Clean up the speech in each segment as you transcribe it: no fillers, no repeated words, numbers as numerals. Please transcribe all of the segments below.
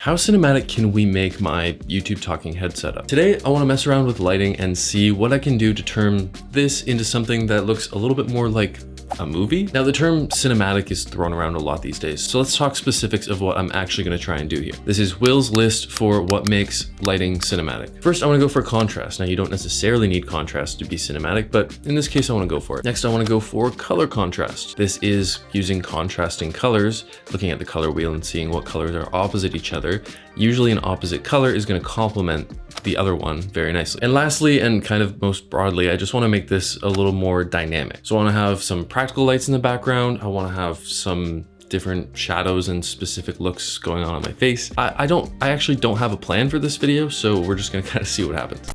How cinematic can we make my YouTube talking head setup? Today, I want to mess around with lighting and see what I can do to turn this into something that looks a little bit more like a movie. Now, the term cinematic is thrown around a lot these days, so let's talk specifics of what I'm actually going to try and do here. This is Will's list for what makes lighting cinematic. First, I want to go for contrast. Now, you don't necessarily need contrast to be cinematic, but in this case, I want to go for it. Next, I want to go for color contrast. This is using contrasting colors, looking at the color wheel and seeing what colors are opposite each other. Usually an opposite color is going to complement the other one very nicely. And lastly, and kind of most broadly, I just want to make this a little more dynamic. So I want to have some practical lights in the background. I want to have some different shadows and specific looks going on my face. I actually don't have a plan for this video, so we're just going to kind of see what happens.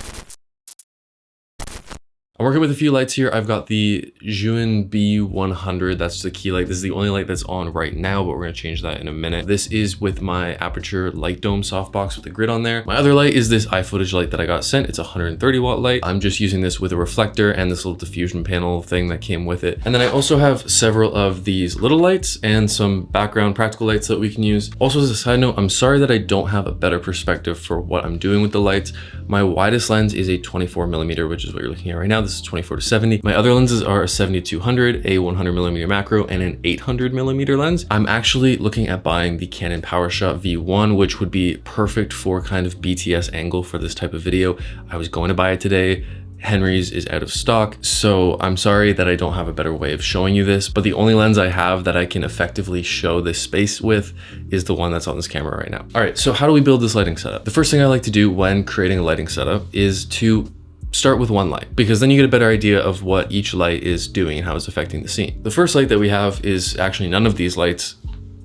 I'm working with a few lights here. I've got the Juin B100. That's the key light. This is the only light that's on right now, but we're gonna change that in a minute. This is with my Aperture Light Dome softbox with the grid on there. My other light is this iFootage light that I got sent. It's a 130 watt light. I'm just using this with a reflector and this little diffusion panel thing that came with it. And then I also have several of these little lights and some background practical lights that we can use. Also, as a side note, I'm sorry that I don't have a better perspective for what I'm doing with the lights. My widest lens is a 24mm, which is what you're looking at right now. This is 24 to 70. My other lenses are a 70-200, a 100mm macro, and an 800mm lens. I'm actually looking at buying the Canon PowerShot V1, which would be perfect for kind of BTS angle for this type of video. I was going to buy it today. Henry's is out of stock, so I'm sorry that I don't have a better way of showing you this, but the only lens I have that I can effectively show this space with is the one that's on this camera right now. All right, so how do we build this lighting setup? The first thing I like to do when creating a lighting setup is to start with one light, because then you get a better idea of what each light is doing and how it's affecting the scene. The first light that we have is actually none of these lights.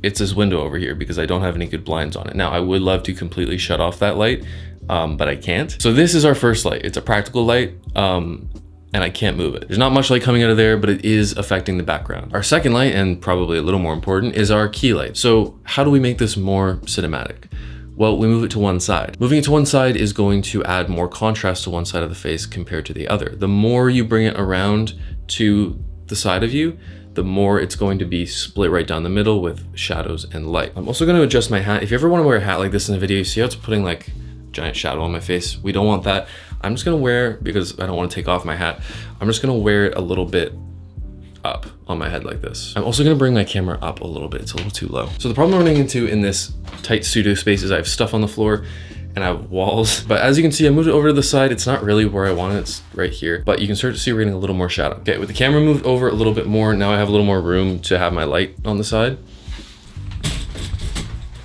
It's this window over here because I don't have any good blinds on it. Now, I would love to completely shut off that light, but I can't. So this is our first light. It's a practical light, and I can't move it. There's not much light coming out of there, but it is affecting the background. Our second light, and probably a little more important, is our key light. So how do we make this more cinematic? Well, we move it to one side. Moving it to one side is going to add more contrast to one side of the face compared to the other. The more you bring it around to the side of you, the more it's going to be split right down the middle with shadows and light. I'm also going to adjust my hat. If you ever want to wear a hat like this in a video, you see how it's putting like a giant shadow on my face? We don't want that. I'm just going to wear, because I don't want to take off my hat, I'm just going to wear it a little bit up on my head like this. I'm also going to bring my camera up a little bit. It's a little too low. So the problem I'm running into in this tight studio space is I have stuff on the floor and I have walls, but as you can see, I moved it over to the side. It's not really where I want it. It's right here, but you can start to see we're getting a little more shadow. Okay, with the camera moved over a little bit more, now I have a little more room to have my light on the side.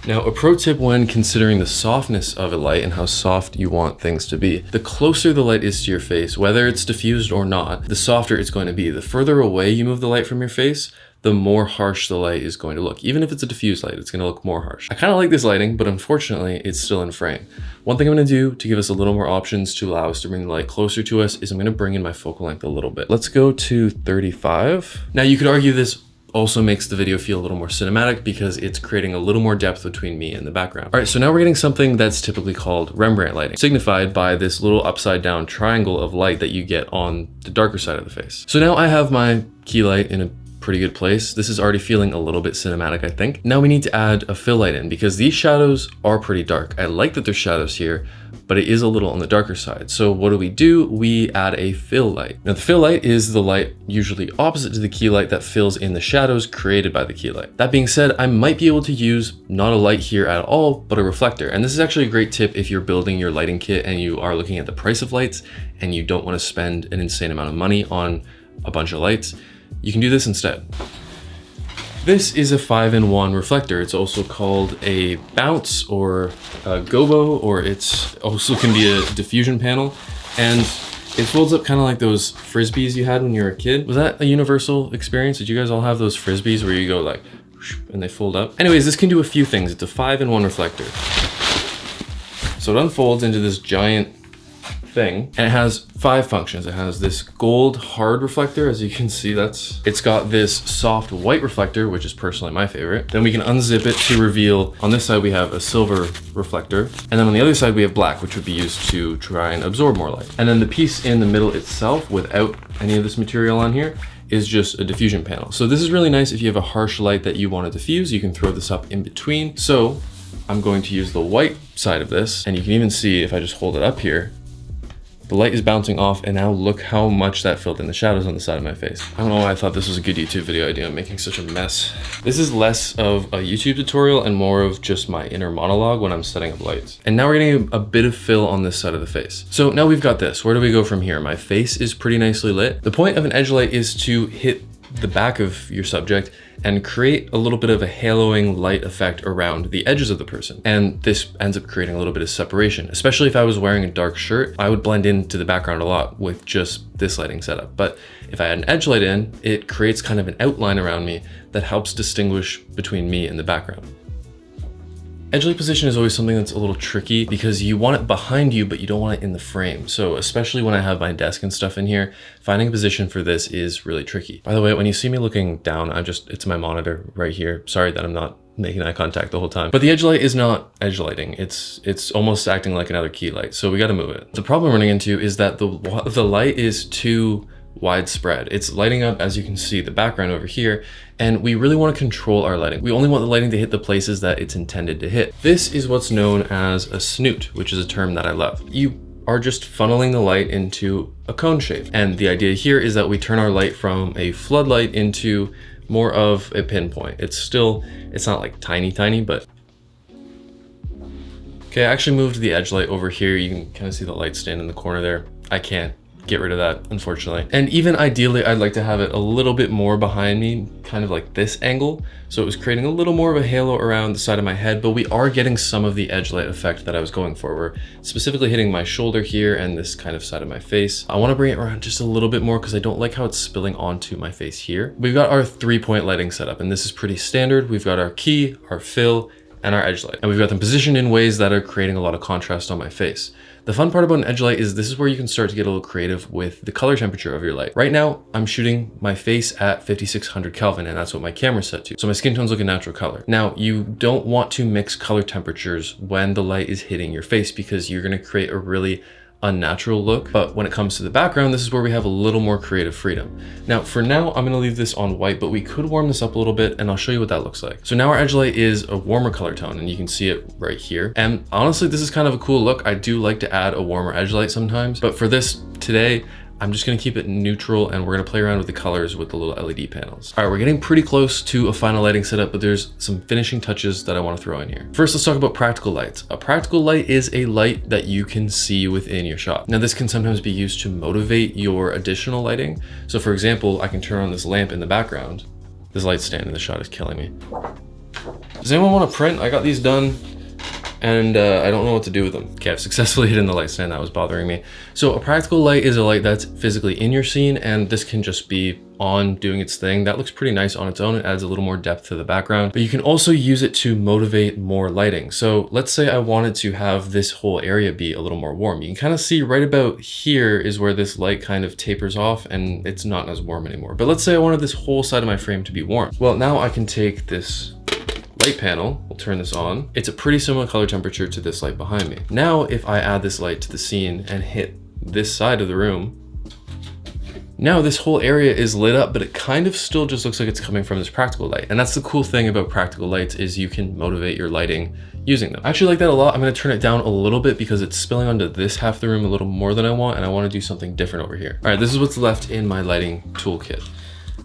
Now, a pro tip when considering the softness of a light and how soft you want things to be. The closer the light is to your face, whether it's diffused or not, the softer it's going to be. The further away you move the light from your face, the more harsh the light is going to look. Even if it's a diffused light, it's gonna look more harsh. I kind of like this lighting, but unfortunately, it's still in frame. One thing I'm gonna do to give us a little more options to allow us to bring the light closer to us is I'm gonna bring in my focal length a little bit. Let's go to 35. Now, you could argue this also makes the video feel a little more cinematic because it's creating a little more depth between me and the background. All right, so now we're getting something that's typically called Rembrandt lighting, signified by this little upside down triangle of light that you get on the darker side of the face. So now I have my key light in a pretty good place. This is already feeling a little bit cinematic, I think. Now we need to add a fill light in because these shadows are pretty dark. I like that there's shadows here, but it is a little on the darker side. So what do? We add a fill light. Now the fill light is the light usually opposite to the key light that fills in the shadows created by the key light. That being said, I might be able to use not a light here at all, but a reflector. And this is actually a great tip if you're building your lighting kit and you are looking at the price of lights and you don't want to spend an insane amount of money on a bunch of lights. You can do this instead. This is a 5-in-1 reflector. It's also called a bounce or a gobo, or it's also can be a diffusion panel. And it folds up kind of like those Frisbees you had when you were a kid. Was that a universal experience? Did you guys all have those Frisbees where you go like, and they fold up? Anyways, this can do a few things. It's a 5-in-1 reflector. So it unfolds into this giant thing, and it has 5 functions. It has this gold hard reflector, as you can see. It's got this soft white reflector, which is personally my favorite. Then we can unzip it to reveal, on this side we have a silver reflector, and then on the other side we have black, which would be used to try and absorb more light. And then the piece in the middle itself, without any of this material on here, is just a diffusion panel. So this is really nice if you have a harsh light that you want to diffuse. You can throw this up in between. So I'm going to use the white side of this, and you can even see if I just hold it up here, the light is bouncing off, and now look how much that filled in the shadows on the side of my face. I don't know why I thought this was a good YouTube video idea. I'm making such a mess. This is less of a YouTube tutorial and more of just my inner monologue when I'm setting up lights. And now we're getting a bit of fill on this side of the face. So now we've got this. Where do we go from here? My face is pretty nicely lit. The point of an edge light is to hit the back of your subject and create a little bit of a haloing light effect around the edges of the person. And this ends up creating a little bit of separation. Especially if I was wearing a dark shirt, I would blend into the background a lot with just this lighting setup. But if I had an edge light in, it creates kind of an outline around me that helps distinguish between me and the background. Edge light position is always something that's a little tricky because you want it behind you, but you don't want it in the frame. So especially when I have my desk and stuff in here, finding a position for this is really tricky. By the way, when you see me looking down, it's my monitor right here. Sorry that I'm not making eye contact the whole time. But the edge light is not edge lighting. It's almost acting like another key light. So we got to move it. The problem I'm running into is that the light is too widespread. It's lighting up, as you can see, the background over here, and we really want to control our lighting. We only want the lighting to hit the places that it's intended to hit. This is what's known as a snoot, which is a term that I love. You are just funneling the light into a cone shape. And the idea here is that we turn our light from a floodlight into more of a pinpoint. It's not like tiny, but okay, I actually moved the edge light over here. You can kind of see the light stand in the corner there. I can't get rid of that, unfortunately. And even ideally, I'd like to have it a little bit more behind me, kind of like this angle. So it was creating a little more of a halo around the side of my head, but we are getting some of the edge light effect that I was going for. We're specifically hitting my shoulder here and this kind of side of my face. I want to bring it around just a little bit more because I don't like how it's spilling onto my face here. We've got our 3-point lighting setup, and this is pretty standard. We've got our key, our fill, and our edge light. And we've got them positioned in ways that are creating a lot of contrast on my face. The fun part about an edge light is this is where you can start to get a little creative with the color temperature of your light. Right now, I'm shooting my face at 5600 Kelvin, and that's what my camera's set to. So my skin tone's look a natural color. Now, you don't want to mix color temperatures when the light is hitting your face because you're gonna create a really unnatural look. But when it comes to the background, this is where we have a little more creative freedom. Now, for now, I'm gonna leave this on white, but we could warm this up a little bit and I'll show you what that looks like. So now our edge light is a warmer color tone and you can see it right here. And honestly, this is kind of a cool look. I do like to add a warmer edge light sometimes, but for this today, I'm just gonna keep it neutral and we're gonna play around with the colors with the little LED panels. All right, we're getting pretty close to a final lighting setup, but there's some finishing touches that I wanna throw in here. First, let's talk about practical lights. A practical light is a light that you can see within your shot. Now, this can sometimes be used to motivate your additional lighting. So for example, I can turn on this lamp in the background. This light stand in the shot is killing me. Does anyone wanna print? I got these done, and I don't know what to do with them. Okay, I've successfully hidden the light stand that was bothering me. So a practical light is a light that's physically in your scene, and this can just be on doing its thing. That looks pretty nice on its own. It adds a little more depth to the background, but you can also use it to motivate more lighting. So let's say I wanted to have this whole area be a little more warm. You can kind of see right about here is where this light kind of tapers off and it's not as warm anymore. But let's say I wanted this whole side of my frame to be warm. Well, now I can take this light panel, we'll turn this on. It's a pretty similar color temperature to this light behind me. Now, if I add this light to the scene and hit this side of the room, now this whole area is lit up, but it kind of still just looks like it's coming from this practical light. And that's the cool thing about practical lights is you can motivate your lighting using them. I actually like that a lot. I'm gonna turn it down a little bit because it's spilling onto this half of the room a little more than I want, and I wanna do something different over here. All right, this is what's left in my lighting toolkit.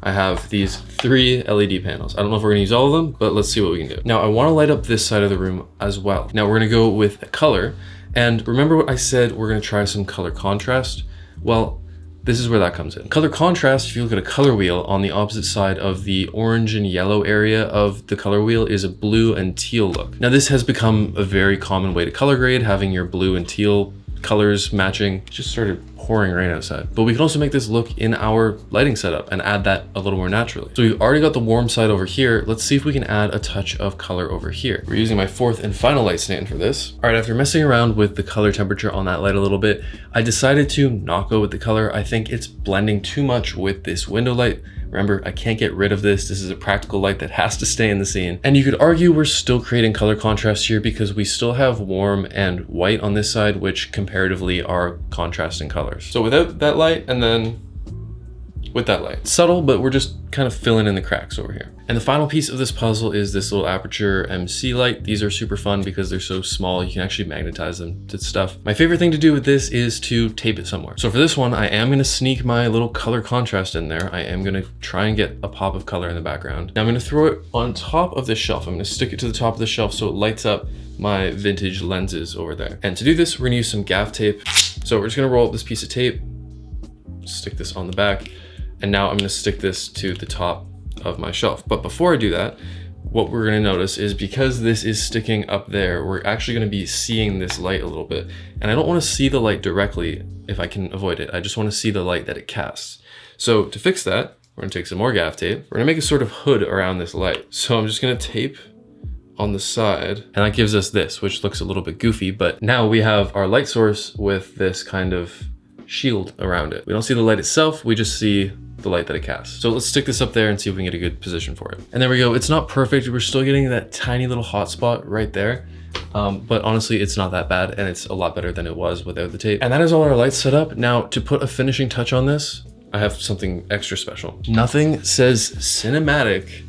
I have these 3 LED panels. I don't know if we're gonna use all of them, but let's see what we can do. Now, I wanna light up this side of the room as well. Now, we're gonna go with a color. And remember what I said, we're gonna try some color contrast? Well, this is where that comes in. Color contrast, if you look at a color wheel, on the opposite side of the orange and yellow area of the color wheel is a blue and teal look. Now, this has become a very common way to color grade, having your blue and teal colors matching. It just started pouring rain outside. But we can also make this look in our lighting setup and add that a little more naturally. So we've already got the warm side over here. Let's see if we can add a touch of color over here. We're using my 4th and final light stand for this. All right, after messing around with the color temperature on that light a little bit, I decided to not go with the color. I think it's blending too much with this window light. Remember, I can't get rid of this. This is a practical light that has to stay in the scene. And you could argue we're still creating color contrast here because we still have warm and white on this side, which comparatively are contrasting colors. So without that light, and then with that light. Subtle, but we're just kind of filling in the cracks over here. And the final piece of this puzzle is this little aperture MC light. These are super fun because they're so small, you can actually magnetize them to stuff. My favorite thing to do with this is to tape it somewhere. So for this one, I am gonna sneak my little color contrast in there. I am gonna try and get a pop of color in the background. Now I'm gonna throw it on top of this shelf. I'm gonna stick it to the top of the shelf so it lights up my vintage lenses over there. And to do this, we're gonna use some gaff tape. So we're just gonna roll up this piece of tape, stick this on the back, and now I'm gonna stick this to the top of my shelf. But before I do that, what we're gonna notice is because this is sticking up there, we're actually gonna be seeing this light a little bit. And I don't wanna see the light directly if I can avoid it. I just wanna see the light that it casts. So to fix that, we're gonna take some more gaff tape. We're gonna make a sort of hood around this light. So I'm just gonna tape on the side, and that gives us this, which looks a little bit goofy, but now we have our light source with this kind of shield around it. We don't see the light itself, we just see the light that it casts. So let's stick this up there and see if we can get a good position for it. And there we go. It's not perfect. We're still getting that tiny little hot spot right there. But honestly, it's not that bad, and it's a lot better than it was without the tape. And that is all our lights set up. Now, to put a finishing touch on this, I have something extra special. Nothing says cinematic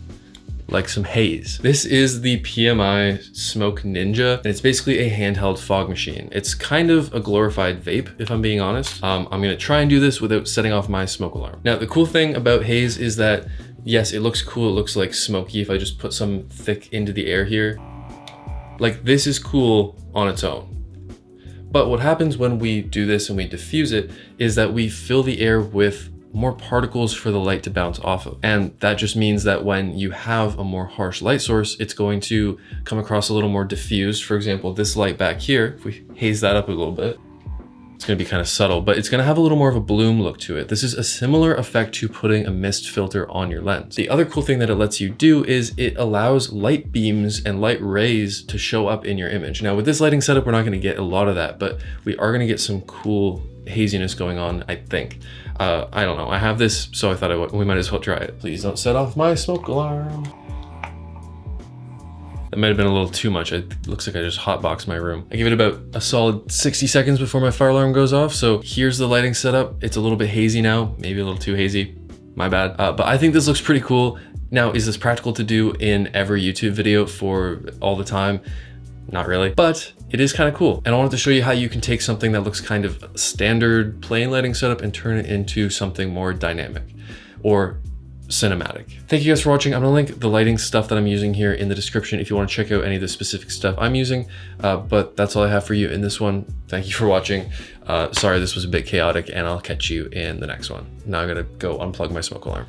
like some haze. This is the PMI Smoke Ninja, and it's basically a handheld fog machine. It's kind of a glorified vape, if I'm being honest. I'm gonna try and do this without setting off my smoke alarm. Now, the cool thing about haze is that, yes, it looks cool. It looks like smoky if I just put some thick into the air here. Like, this is cool on its own. But what happens when we do this and we diffuse it is that we fill the air with more particles for the light to bounce off of. And that just means that when you have a more harsh light source, it's going to come across a little more diffused. For example, this light back here, if we haze that up a little bit, it's gonna be kind of subtle, but it's gonna have a little more of a bloom look to it. This is a similar effect to putting a mist filter on your lens. The other cool thing that it lets you do is it allows light beams and light rays to show up in your image. Now with this lighting setup, we're not gonna get a lot of that, but we are gonna get some cool haziness going on, I think. I don't know, I have this, so I thought we might as well try it. Please don't set off my smoke alarm. That might have been a little too much. It looks like I just hotboxed my room. I give it about a solid 60 seconds before my fire alarm goes off. So here's the lighting setup. It's a little bit hazy now, maybe a little too hazy, my bad. But I think this looks pretty cool. Now, is this practical to do in every YouTube video for all the time? Not really, but it is kind of cool. And I wanted to show you how you can take something that looks kind of standard plain lighting setup and turn it into something more dynamic or cinematic. Thank you guys for watching. I'm gonna link the lighting stuff that I'm using here in the description if you want to check out any of the specific stuff I'm using. But that's all I have for you in this one. Thank you for watching. Sorry this was a bit chaotic, and I'll catch you in the next one. Now I gotta go unplug my smoke alarm.